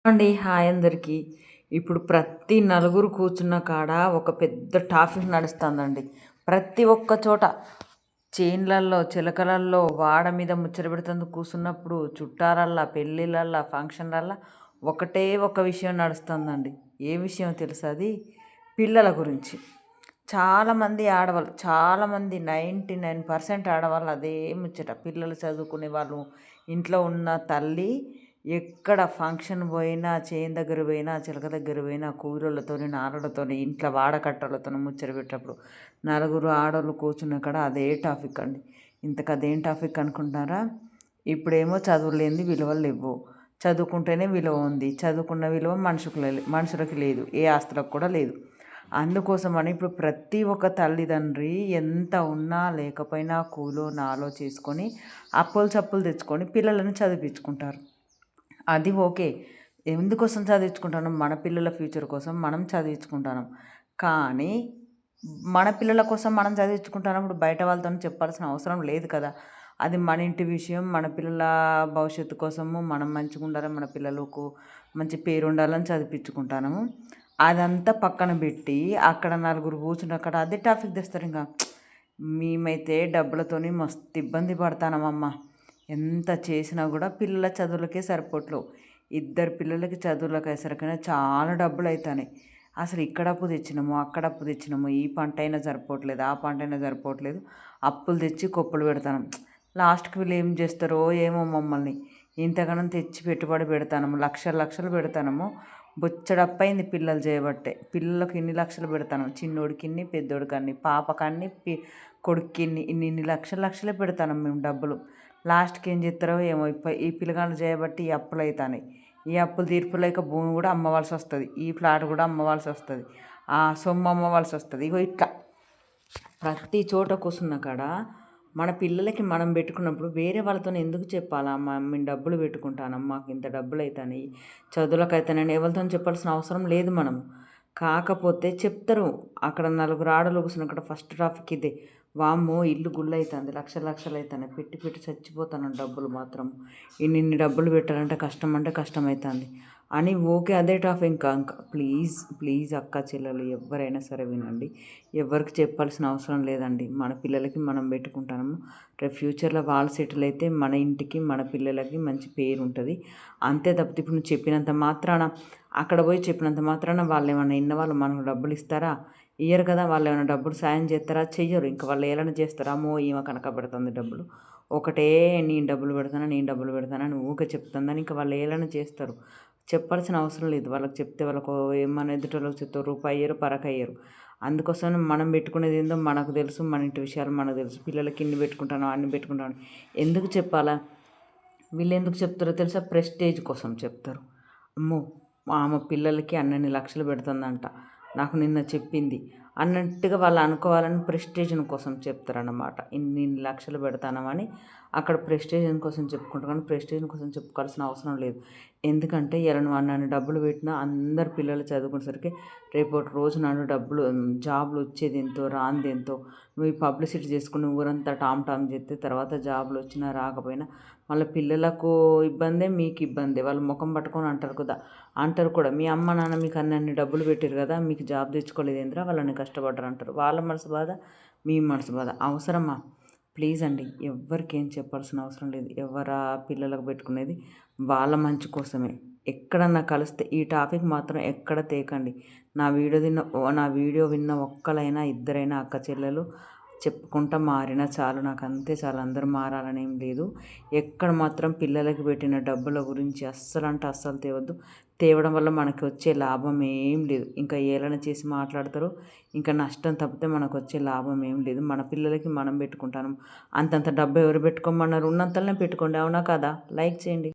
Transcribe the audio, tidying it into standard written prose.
అండి. హాయ్ అందరికీ. ఇప్పుడు ప్రతి నలుగురు కూర్చున్న కాడ ఒక పెద్ద టాపిక్ నడుస్తుందండి. ప్రతి ఒక్క చోట చేన్లల్లో, చిలకలల్లో, వాడ మీద ముచ్చట పెడుతందుకు కూర్చున్నప్పుడు, చుట్టాలల్లా, పెళ్ళిళ్ళల్లా, ఫంక్షన్లల్లా ఒకటే ఒక విషయం నడుస్తుందండి. ఏ విషయం తెలుసా? అది పిల్లల గురించి. చాలామంది ఆడవాళ్ళు, చాలామంది 99% ఆడవాళ్ళు అదే ముచ్చట. పిల్లలు చదువుకునే వాళ్ళు, ఇంట్లో ఉన్న తల్లి ఎక్కడ ఫంక్షన్ పోయినా, చేను దగ్గర పోయినా, చిలక దగ్గర పోయినా, కూలోళ్ళతోని, నారలతోని, ఇంట్లో వాడకట్టలతో ముచ్చట పెట్టినప్పుడు నలుగురు ఆడోళ్ళు కూర్చున్న కాడ అదే టాపిక్ అండి. ఇంతకు అదేం టాపిక్ అనుకుంటున్నారా? ఇప్పుడేమో చదువు లేనిది విలువలు లేవు, చదువుకుంటేనే విలువ ఉంది. చదువుకున్న విలువ మనుషులకి లేదు, ఏ ఆస్తులకు కూడా లేదు. అందుకోసమని ఇప్పుడు ప్రతి ఒక్క తల్లిదండ్రి ఎంత ఉన్నా లేకపోయినా కూలో నాలో చేసుకొని అప్పులు చప్పులు తెచ్చుకొని పిల్లలను చదివించుకుంటారు. అది ఓకే. ఎందుకోసం చదివించుకుంటున్నాం? మన పిల్లల ఫ్యూచర్ కోసం మనం చదివించుకుంటున్నాం. కానీ మన పిల్లల కోసం మనం చదివించుకుంటున్నప్పుడు బయట వాళ్ళతో చెప్పాల్సిన అవసరం లేదు కదా. అది మన ఇంటి విషయం. మన పిల్లల భవిష్యత్తు కోసము మనం మంచిగా ఉండాలని, మన పిల్లలకు మంచి పేరు ఉండాలని చదివించుకుంటున్నాము. అదంతా పక్కన పెట్టి అక్కడ నలుగురు కూర్చుని అక్కడ అదే టాపిక్ తెస్తారు. ఇంకా మేమైతే డబ్బులతోని మస్తు ఇబ్బంది పడతానమమ్మ. ఎంత చేసినా కూడా పిల్లల చదువులకే సరిపోవట్లేవు. ఇద్దరు పిల్లలకి చదువులకు అయ్యేసరికైనా చాలా డబ్బులు అవుతాయి. అసలు ఇక్కడ అప్పు తెచ్చినాము, అక్కడ అప్పు తెచ్చినాము, ఈ పంట అయినా సరిపోవట్లేదు, ఆ పంట అయినా సరిపోవట్లేదు, అప్పులు తెచ్చి కొప్పులు పెడతాను. లాస్ట్కి వీళ్ళు ఏం చేస్తారో ఏమో మమ్మల్ని. ఇంతగానం తెచ్చి పెట్టుబడి పెడతాము, లక్షలు లక్షలు పెడతాము. బొచ్చడప్పైంది పిల్లలు చేయబట్టే. పిల్లలకు ఇన్ని లక్షలు పెడతాను, చిన్నోడికి ఇన్ని, పెద్దోడికి అన్ని, పాపకన్ని, కొడుక్కి ఇన్ని లక్షలు లక్షలే పెడతాను మేము డబ్బులు. లాస్ట్కి ఏం చేస్తారో ఏమో. ఈ పిల్లగాళ్ళు చేయబట్టి ఈ అప్పులు అవుతాయి. ఈ అప్పులు తీర్పులేక భూమి కూడా అమ్మవలసి వస్తుంది, ఈ ఫ్లాట్ కూడా అమ్మవలసి వస్తుంది, ఆ సొమ్ము అమ్మవలసి వస్తుంది. ఇగో ఇట్లా ప్రతి చోట కూర్చున్న కాడ మన పిల్లలకి మనం పెట్టుకున్నప్పుడు వేరే వాళ్ళతో ఎందుకు చెప్పాలా? మేము డబ్బులు పెట్టుకుంటాను, మాకు ఇంత డబ్బులు అవుతాయి, చదువులకు అవుతానని ఎవరితో చెప్పాల్సిన అవసరం లేదు మనం. కాకపోతే చెప్తారు. అక్కడ నలుగురు ఆడలు కూర్చున్న అక్కడ ఫస్ట్ ట్రాఫిక్ ఇదే. వామ్మో ఇల్లు గుళ్ళు అవుతుంది, లక్షలు లక్షలు అవుతాయి, పెట్టి పెట్టి చచ్చిపోతాను డబ్బులు మాత్రం. ఇన్ని డబ్బులు పెట్టాలంటే కష్టం అంటే కష్టం అవుతుంది అని ఓకే అదే టాపిక్. ఇంకా ప్లీజ్ ప్లీజ్ అక్క చెల్లెలు ఎవరైనా సరే వినండి. ఎవరికి చెప్పాల్సిన అవసరం లేదండి. మన పిల్లలకి మనం పెట్టుకుంటాము. రేపు ఫ్యూచర్లో వాళ్ళు సెటిల్ అయితే మన ఇంటికి, మన పిల్లలకి మంచి పేరు ఉంటుంది. అంతే తప్పితే ఇప్పుడు నువ్వు చెప్పినంత మాత్రాన, అక్కడ పోయి చెప్పినంత మాత్రాన వాళ్ళు ఏమైనా ఇన్నవాళ్ళు మనకు డబ్బులు ఇస్తారా? ఇయ్యరు కదా. వాళ్ళు ఏమైనా డబ్బులు సాయం చేస్తారా? చెయ్యరు. ఇంకా వాళ్ళు ఏమైనా చేస్తారా? అమ్మో ఈమె కనుక పెడుతుంది డబ్బులు, ఒకటే నేను డబ్బులు పెడతానని ఊకే చెప్తుందని ఇంకా వాళ్ళు ఏమైనా చేస్తారు. చెప్పాల్సిన అవసరం లేదు. వాళ్ళకి చెప్తే వాళ్ళకు ఏమన్నా ఎదుటోళ్ళకి చెప్తే రూపాయి అయ్యారు, పరకయ్యారు. అందుకోసం మనం పెట్టుకునేది ఏందో మనకు తెలుసు, మన ఇంటి విషయాలు మనకు తెలుసు. పిల్లలకి ఇన్ని పెట్టుకుంటాను, అన్ని పెట్టుకుంటాను ఎందుకు చెప్పాలా? వీళ్ళు ఎందుకు చెప్తారో తెలుసా? ప్రెస్టేజ్ కోసం చెప్తారు. అమ్మో ఆమె పిల్లలకి అన్నన్ని లక్షలు పెడుతుందంట, నాకు నిన్న చెప్పింది అన్నట్టుగా వాళ్ళు అనుకోవాలని ప్రెస్టేషన్ కోసం చెప్తారన్నమాట. ఇన్ని లక్షలు పెడతానమని అక్కడ ప్రెస్టేషన్ కోసం చెప్పుకుంటారు. కానీ ప్రెస్టేషన్ కోసం చెప్పుకోవాల్సిన అవసరం లేదు. ఎందుకంటే ఇలా నువ్వు నన్ను డబ్బులు పెట్టినా అందరు పిల్లలు చదువుకునేసరికి రేపటి రోజు నన్ను డబ్బులు జాబులు వచ్చేది ఎంతో, రాంది ఎంతో. నువ్వు ఈ పబ్లిసిటీ చేసుకుని ఊరంతా టామ్ టామ్ చేస్తే తర్వాత జాబులు వచ్చినా రాకపోయినా మళ్ళీ పిల్లలకు ఇబ్బందే, మీకు ఇబ్బందే. వాళ్ళు ముఖం పట్టుకొని అంటారు కూడా మీ అమ్మ నాన్న మీకు అన్ని డబ్బులు పెట్టారు కదా, మీకు జాబ్ తెచ్చుకోలేదు ఏంద్రా, వాళ్ళని కష్టపడ్డారు అంటారు. వాళ్ళ మనసు బాధ, మీ మనసు బాధ. అవసరమా? ప్లీజ్ అండి, ఎవరికి ఏం చెప్పాల్సిన అవసరం లేదు. ఎవరా పిల్లలకు పెట్టుకునేది వాళ్ళ మంచి కోసమే. ఎక్కడన్నా కలిస్తే ఈ టాపిక్ మాత్రం ఎక్కడ తేకండి. నా వీడియో విన్న ఒక్కలైనా ఇద్దరైనా అక్క చెల్లెలు చెప్పుకుంటా మారినా చాలు, నాకు అంతే చాలు. అందరూ మారాలని ఏం లేదు. ఎక్కడ మాత్రం పిల్లలకి పెట్టిన డబ్బుల గురించి అస్సలు తేవద్దు. తేవడం వల్ల మనకి వచ్చే లాభం ఏం లేదు. ఇంకా ఏలన చేసి మాట్లాడతారు, ఇంకా నష్టం తప్పితే మనకు వచ్చే లాభం ఏం లేదు. మన పిల్లలకి మనం పెట్టుకుంటాను. అంతంత డబ్బు ఎవరు పెట్టుకోమన్నారు? ఉన్నంతలోనే పెట్టుకోండి. అవునా కదా? లైక్ చేయండి.